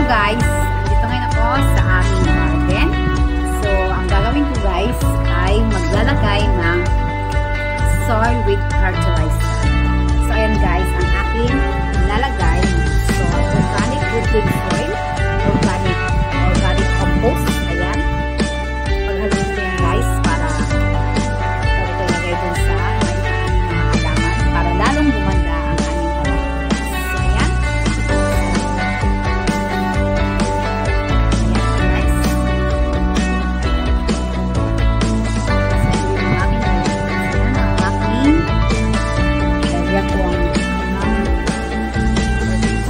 guys, dito ngayon ako sa aming garden. So, ang gagawin ko guys ay maglalagay ng soil with fertilizer. So, ayan guys, ang akin lalagay soil, organic woodland soil, organic compost. Ayan. Paghaluin ko yan guys para ilagay dun sa mga halaman para lalong gumanda ang aming halaman. So, ayan.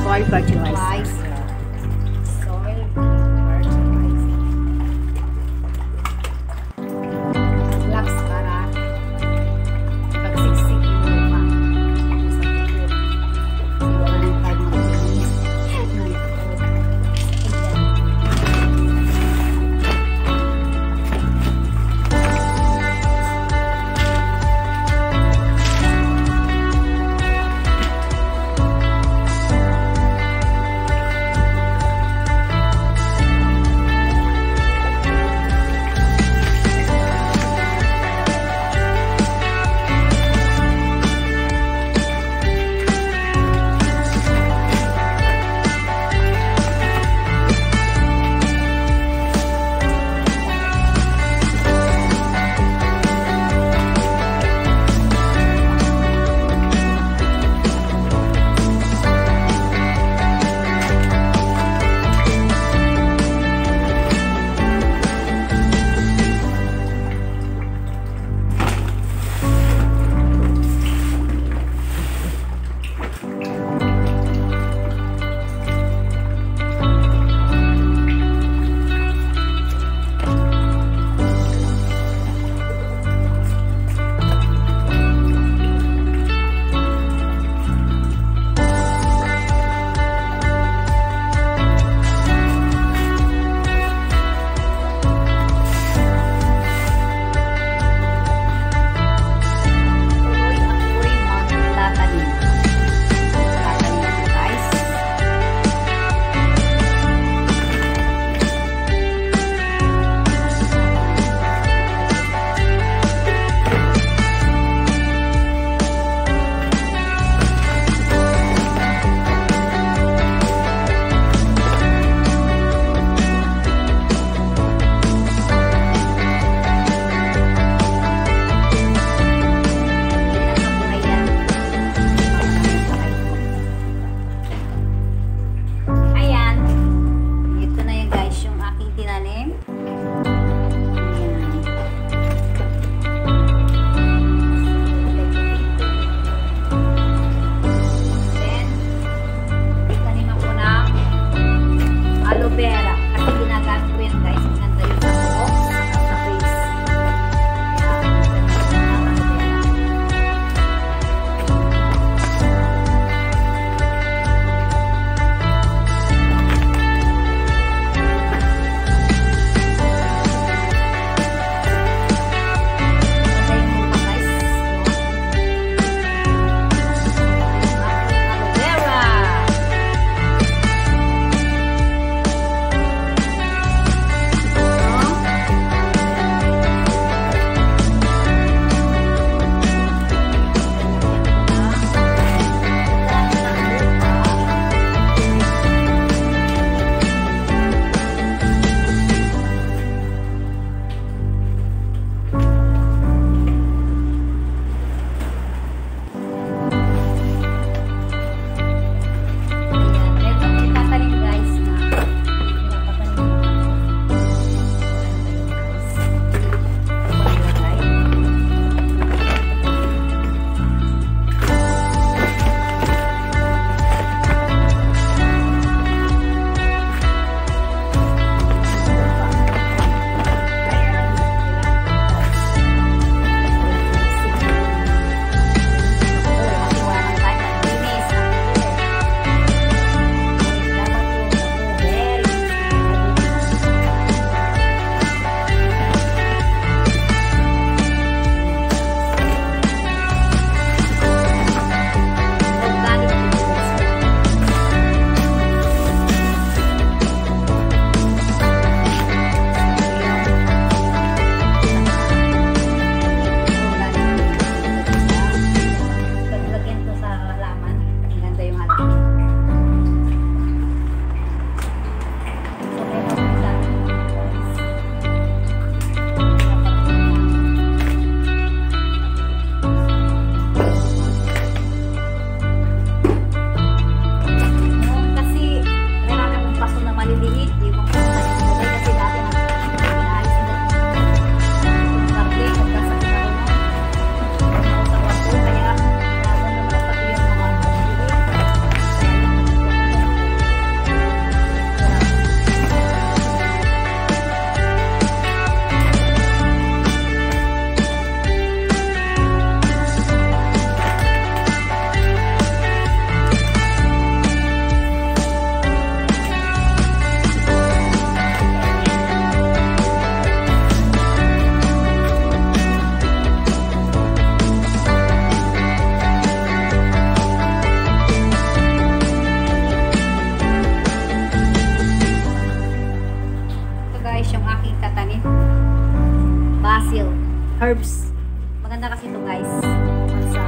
Soil fertilizer. Soil fertilizer. Relax para pagsiksik yung lupa. Sa tukod. Wala nang tayo mag-inis. herbs. Maganda kasi ito guys. Sa,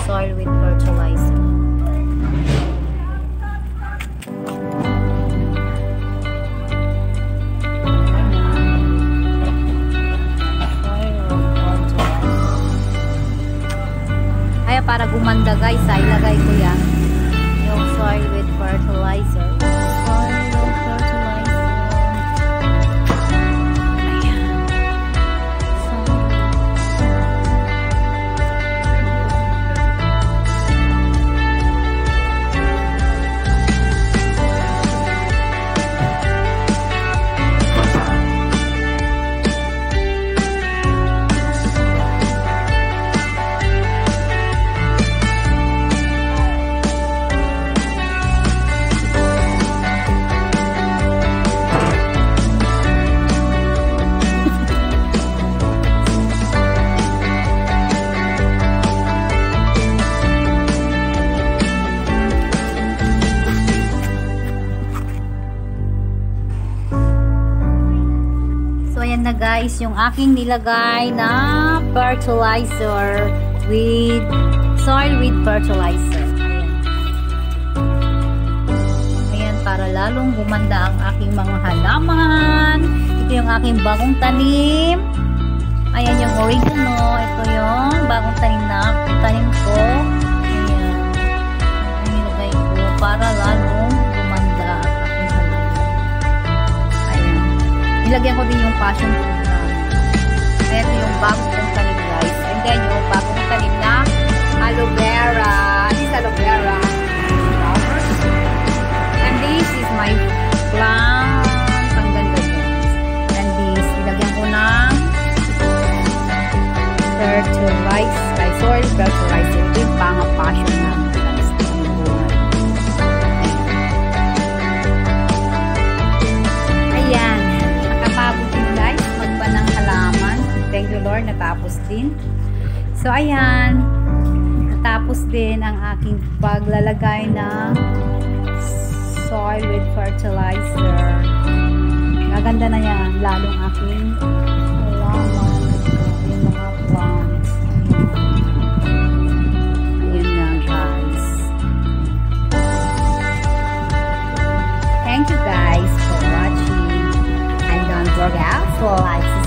soil with fertilizer. Kaya para gumanda guys, ilagay ko yan yung soil with fertilizer. Ayan na guys, yung aking nilagay na fertilizer with soil with fertilizer. Ayan, para lalong gumanda ang aking mga halaman. Ito yung aking bagong tanim. Ayan yung oregano. Ito yung bagong tanim ko. Ayan. Ang nilagay ko para lalong gumanda ang aking halaman. Ayan. Nilagyan ko din yung passion fruit namin. Ito yung bago kong tanim guys. And Ayan yung bagong tanim na aloe vera. This is aloe vera flowers. And this is my plant. Ang ganda niya. And this, ilagyan ko ng soil fertilizer. Ito yung pang-passion namin. Ayan. Nakapabot din guys. Magbanang halaman. Thank you Lord. Natapos din. So ayan. Natapos din ang aking paglalagay ng soil with fertilizer. Maganda na yan. Lalong aking halaman. Yung mga plants. Ayan nga guys. Thank you guys for watching. And don't forget to like,